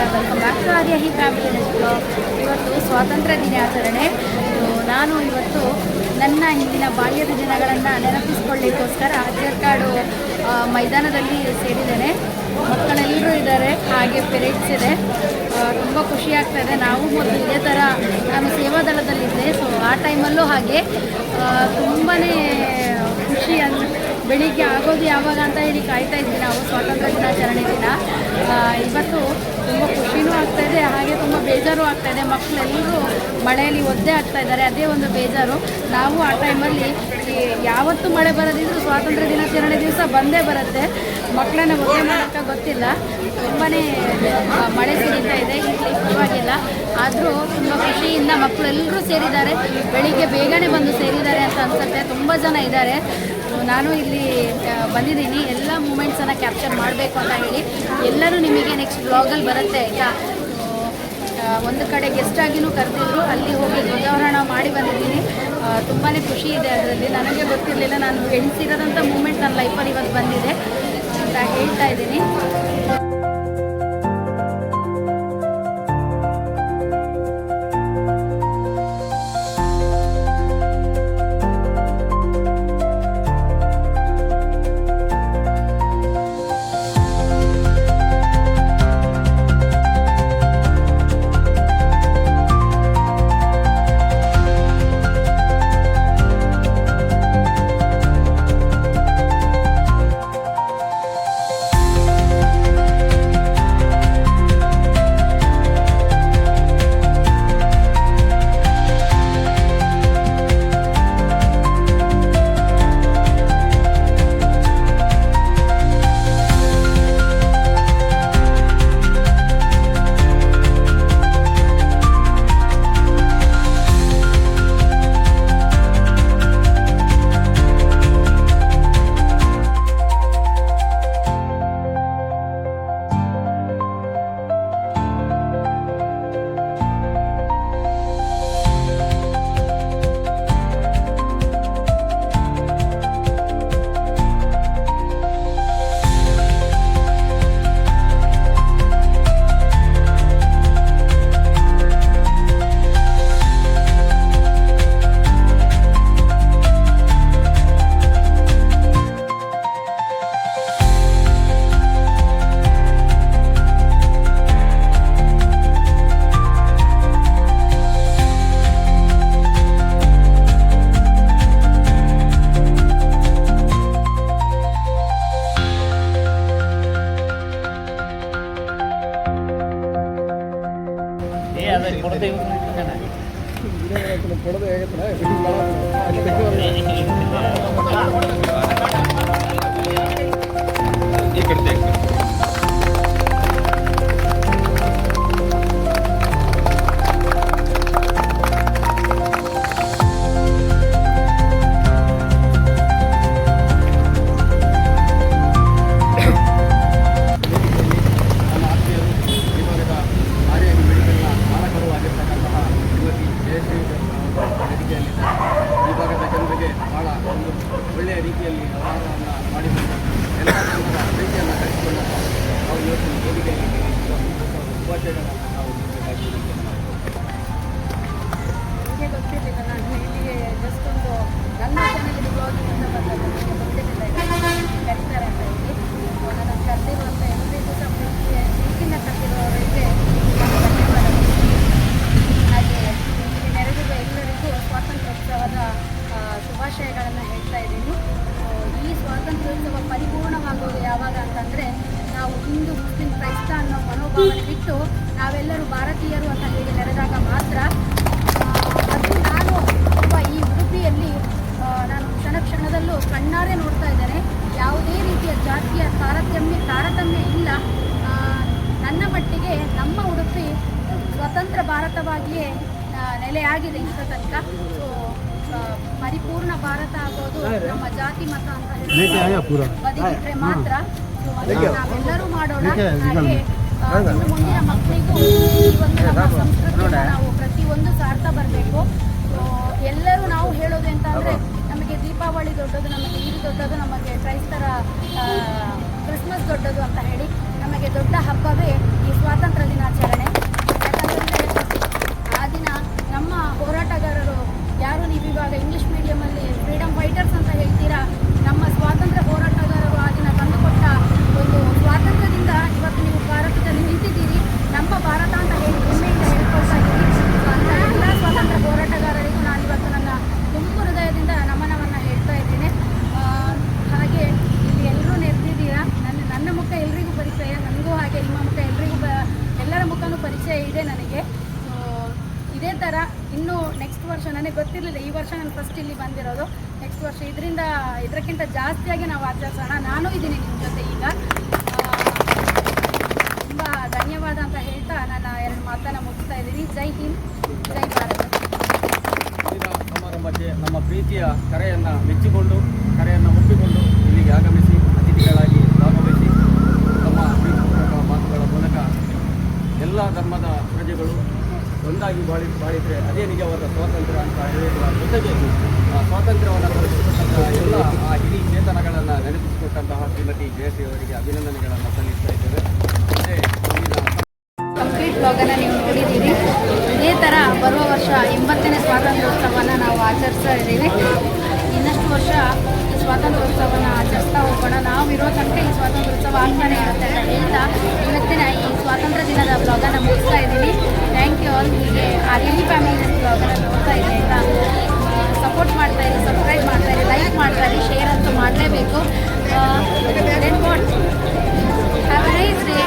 ನಮಸ್ಕಾರ. Welcome back to Arya ಹಿ family blog. ಇವತ್ತು ಸ್ವಾತಂತ್ರ್ಯ ದಿನಾಚರಣೆ. ನಾನು ಇವತ್ತು ನನ್ನ ಹಿಂದಿನ ಬಾಲ್ಯದ ದಿನಗಳನ್ನು ನೆನಪಿಸ್ಕೊಳ್ಳಿಕ್ಕೋಸ್ಕರ ಅಜ್ಜರ್ಕಾಡು ಮೈದಾನದಲ್ಲಿ ಸೇರಿದ್ದೇನೆ. ಮಕ್ಕಳೆಲ್ಲರೂ ಇದ್ದಾರೆ, ಹಾಗೆ ಪೇರೆಂಟ್ಸ್ ಇದೆ. ತುಂಬ ಖುಷಿ ಆಗ್ತಾಯಿದೆ. ನಾವು ಮೊದಲು ಇದೇ ಥರ ನಾನು ಸೇವಾದಳದಲ್ಲಿದ್ದೆ. ಸೊ ಆ ಟೈಮಲ್ಲೂ ಹಾಗೆ ತುಂಬಾ ಖುಷಿ ಬೆಳಿಗ್ಗೆ ಆಗೋದು ಯಾವಾಗ ಅಂತ ಹೇಳಿ ಕಾಯ್ತಾ ಇದ್ವಿ ನಾವು ಸ್ವಾತಂತ್ರ್ಯ ದಿನಾಚರಣೆ ದಿನ. ಇವತ್ತು ತುಂಬ ಖುಷಿನೂ ಆಗ್ತಾಯಿದೆ, ಹಾಗೆ ತುಂಬ ಬೇಜಾರು ಆಗ್ತಾಯಿದೆ. ಮಕ್ಕಳೆಲ್ಲರೂ ಮಳೆಯಲ್ಲಿ ಒದ್ದೆ ಆಗ್ತಾಯಿದ್ದಾರೆ, ಅದೇ ಒಂದು ಬೇಜಾರು. ನಾವು ಆ ಟೈಮಲ್ಲಿ ಯಾವತ್ತೂ ಮಳೆ ಬರೋದಿದ್ರು ಸ್ವಾತಂತ್ರ್ಯ ದಿನಾಚರಣೆ ದಿವಸ ಬಂದೇ ಬರುತ್ತೆ. ಮಕ್ಕಳನ್ನ ಒದ್ದೆ ಮಾಡೋಕ್ಕೆ ಗೊತ್ತಿಲ್ಲ, ತುಂಬಾ ಮಳೆ ಸುರಿತಾ ಇದೆ. ಇಲ್ಲಿ ಪರವಾಗಿಲ್ಲ, ಆದರೂ ತುಂಬ ಖುಷಿಯಿಂದ ಮಕ್ಕಳೆಲ್ಲರೂ ಸೇರಿದ್ದಾರೆ. ಬೆಳಿಗ್ಗೆ ಬೇಗನೆ ಬಂದು ಸೇರಿದ್ದಾರೆ ಅಂತ ಅನ್ಸುತ್ತೆ. ತುಂಬ ಜನ ಇದ್ದಾರೆ. ನಾನು ಇಲ್ಲಿ ಬಂದಿದ್ದೀನಿ, ಎಲ್ಲ ಮೂಮೆಂಟ್ಸನ್ನು ಕ್ಯಾಪ್ಚರ್ ಮಾಡಬೇಕು ಅಂತ ಹೇಳಿ. ಎಲ್ಲರೂ ನಿಮಗೆ ನೆಕ್ಸ್ಟ್ ಬ್ಲಾಗಲ್ಲಿ ಬರುತ್ತೆ ಆಯಿತಾ. ಒಂದು ಕಡೆ ಗೆಸ್ಟ್ ಆಗಿನೂ ಕರೆದಿದ್ರು, ಅಲ್ಲಿ ಹೋಗಿ ಧ್ವಜಾರೋಹಣ ಮಾಡಿ ಬಂದಿದ್ದೀನಿ. ತುಂಬಾ ಖುಷಿ ಇದೆ ಅದರಲ್ಲಿ. ನನಗೆ ಗೊತ್ತಿರಲಿಲ್ಲ, ನಾನು ಎಣಿಸಿರೋದಂಥ ಮೂಮೆಂಟ್ ನನ್ನ ಲೈಫಲ್ಲಿ ಇವತ್ತು ಬಂದಿದೆ ಅಂತ ಹೇಳ್ತಾ ಇದ್ದೀನಿ. ಈ ಭಾಗದ ಜನರಿಗೆ ಬಹಳ ಒಂದು ಒಳ್ಳೆಯ ರೀತಿಯಲ್ಲಿ ವ್ಯವಹಾರವನ್ನು ಮಾಡಿಕೊಂಡು ಎಲ್ಲ ಜನರ ಪ್ರೀತಿಯನ್ನು ಕಳಿಸಿಕೊಂಡಾಗ ನಾವು ಇವತ್ತಿನ ವೇದಿಕೆಯಲ್ಲಿ ಶುಭಾಶಯಗಳನ್ನು ನಾವು ನೀಡಬೇಕಾಗಿ ನನಗೆ ಗೊತ್ತಿರಲಿಲ್ಲ. ನಾನು ಇಲ್ಲಿಗೆ ಜಸ್ಟ್ ಒಂದು ನನ್ನ ಚಾನಲ್ಗೆ ಬ್ಲಾಗಿಂದ ಬಂದಾಗ ನನಗೆ ಗೊತ್ತಿರಲಿಲ್ಲ ಕರೀತಾರೆ ಅಂತ ಹೇಳಿ. ನನ್ನ ಕರೆದಿರುವಂಥ ಎಲ್ಲರಿಗೂ ಸಹ ಪ್ರೀತಿಯಿಂದ ಕರೆದಿರುವವರಿಗೆ ಹಾಗೆ ಇಲ್ಲಿ ನೆರೆದಿರುವ ಎಲ್ಲರಿಗೂ ಸ್ವಾತಂತ್ರ್ಯೋತ್ಸವದ ಶುಭಾಶಯಗಳನ್ನು ಹೇಳ್ತಾ ಇದ್ದೀನಿ. ಈ ಸ್ವಾತಂತ್ರ್ಯೋತ್ಸವ ಪರಿಪೂರ್ಣವಾಗೋದು ಯಾವಾಗ ಅಂತಂದರೆ ನಾವು ಹಿಂದೂ ಮುಸ್ಲಿಂ ಕ್ರೈಸ್ತ ಅನ್ನೋ ಮನೋಭಾವನೆ ಬಿಟ್ಟು ನಾವೆಲ್ಲರೂ ಭಾರತೀಯರು ಅಂತ ಹೇಳಿ ನೆರೆದಾಗ ಮಾತ್ರ. ಅದು ನಾನು ಈ ಉಡುಪಿಯಲ್ಲಿ ನಾನು ಕ್ಷಣದಲ್ಲೂ ಕಣ್ಣಾರೆ ನೋಡ್ತಾ ಇದ್ದೇನೆ. ಯಾವುದೇ ರೀತಿಯ ಜಾತಿಯ ತಾರತಮ್ಯ ಇಲ್ಲ. ನನ್ನ ಮಟ್ಟಿಗೆ ನಮ್ಮ ಉಡುಪಿ ಸ್ವತಂತ್ರ ಭಾರತವಾಗಿಯೇ ನೆಲೆಯಾಗಿದೆ ಇಷ್ಟ ತನಕ. ಸೊ ಪರಿಪೂರ್ಣ ಭಾರತ ಆಗೋದು ನಮ್ಮ ಜಾತಿ ಮತ ಅಂತ ಹೇಳಿ ಬದಿಗಿಟ್ರೆ ಮಾತ್ರ. ನಾವೆಲ್ಲರೂ ಮಾಡೋಣ. ಹಾಗೆ ಇನ್ನು ಮುಂದಿನ ಮಕ್ಕಳಿಗೂ ಈ ಒಂದು ನಮ್ಮ ಸಂಸ್ಕೃತಿಯನ್ನು ನಾವು ಪ್ರತಿಯೊಂದು ಸಾರ್ತಾ ಬರಬೇಕು. ಎಲ್ಲರೂ ನಾವು ಹೇಳೋದು ಅಂತ ಅಂದರೆ ನಮಗೆ ದೀಪಾವಳಿ ದೊಡ್ಡದು, ನಮಗೆ ಈದ್ ದೊಡ್ಡದು, ನಮಗೆ ಕ್ರೈಸ್ತರ ಕ್ರಿಸ್ಮಸ್ ದೊಡ್ಡದು ಅಂತ ಹೇಳಿ. ನಮಗೆ ದೊಡ್ಡ ಹಬ್ಬವೇ ಈ ಸ್ವಾತಂತ್ರ್ಯ ದಿನಾಚರಣೆ. ಇದೆ ನನಗೆ. ಸೊ ಇದೇ ಥರ ಇನ್ನೂ ನೆಕ್ಸ್ಟ್ ವರ್ಷ ನನಗೆ ಗೊತ್ತಿರಲಿಲ್ಲ, ಈ ವರ್ಷ ನಾನು ಫಸ್ಟ್ ಇಲ್ಲಿ ಬಂದಿರೋದು. ನೆಕ್ಸ್ಟ್ ವರ್ಷ ಇದಕ್ಕಿಂತ ಜಾಸ್ತಿಯಾಗಿ ನಾವು ಆಚರಿಸೋಣ. ನಾನು ಇದ್ದೀನಿ ನಿಮ್ಮ ಜೊತೆ ಈಗ. ತುಂಬ ಧನ್ಯವಾದ ಅಂತ ಹೇಳ್ತಾ ನನ್ನ 2 ಮಾತನ್ನು ಮುಗಿಸ್ತಾ ಇದ್ದೀನಿ. ಜೈ ಹಿಂದ್, ಜೈ ಭಾರತ್. ಸಮಾರಂಭಕ್ಕೆ ನಮ್ಮ ಪ್ರೀತಿಯ ಕರೆಯನ್ನು ಮೆಚ್ಚಿಕೊಂಡು, ಕರೆಯನ್ನು ಒಪ್ಪಿಕೊಂಡು ಇಲ್ಲಿಗೆ ಆಗಮಿಸಿ ಅತಿಥಿಗಳಾಗಿ ಭಾಗವಹಿಸಿ ತಮ್ಮ ಪ್ರೀತಿಪೂರ್ವಕ ಮಾತುಗಳ ಮೂಲಕ ಎಲ್ಲ ಧರ್ಮದ ಪ್ರಜೆಗಳು ಒಂದಾಗಿ ಬಾಳಿದರೆ ಅದೇ ನಿಜವಾದ ಸ್ವಾತಂತ್ರ್ಯ ಅಂತ ಹೇಳುವ ಜೊತೆಗೆ ಸ್ವಾತಂತ್ರ್ಯವನ್ನು ತಲುಪಿಸಿದಂತಹ ಎಲ್ಲ ಆ ಹಿರಿಯ ಚೇತನಗಳನ್ನು ನೆನಪಿಸಿಕೊಟ್ಟಂತಹ ಶ್ರೀಮತಿ ಜಯಶ್ರೀ ಅವರಿಗೆ ಅಭಿನಂದನೆಗಳನ್ನು ಸಲ್ಲಿಸ್ತಾ ಇದ್ದೇವೆ. ಅದೇ ಕಂಪ್ಲೀಟ್ ಬ್ಲಾಗನ್ನು ನೀವು ನೋಡಿದ್ದೀರಿ. ಇದೇ ಥರ ಬರುವ ವರ್ಷ 80ನೇ ಸ್ವಾತಂತ್ರ್ಯೋತ್ಸವವನ್ನು ನಾವು ಆಚರಿಸ್ತಾ ಇದ್ದೀವಿ. ಇನ್ನಷ್ಟು ವರ್ಷ ಈ ಸ್ವಾತಂತ್ರ್ಯೋತ್ಸವವನ್ನು ಆಚರಿಸ್ತಾ ಹೋಗೋಣ. ನಾವು ಇರೋ ತನಕ ಈ ಸ್ವಾತಂತ್ರ್ಯೋತ್ಸವ ಆಗ್ತಾನೆ ಇರುತ್ತೆ ಅಂತ ಹೇಳ್ತಾ ಇವತ್ತಿನ ಈ ಸ್ವಾತಂತ್ರ್ಯ ದಿನದ ಬ್ಲಾಗನ್ನು ಮುಗಿಸ್ತಾ ಇದ್ದೀನಿ. Thank you all. ಹೀಗೆ RLE ಫ್ಯಾಮಿಲಿ ಬ್ಲಾಗನ್ನು ನೋಡ್ತಾ ಇದ್ದೀನಿ ಅಂತ ಸಪೋರ್ಟ್ ಮಾಡ್ತಾಯಿರಿ, ಸಬ್ಸ್ಕ್ರೈಬ್ ಮಾಡ್ತಾಯಿರಿ, ಲೈಕ್ ಮಾಡ್ತಾಯಿರಿ, ಶೇರ್ ಅಂತೂ ಮಾಡಲೇಬೇಕು. Have a nice day.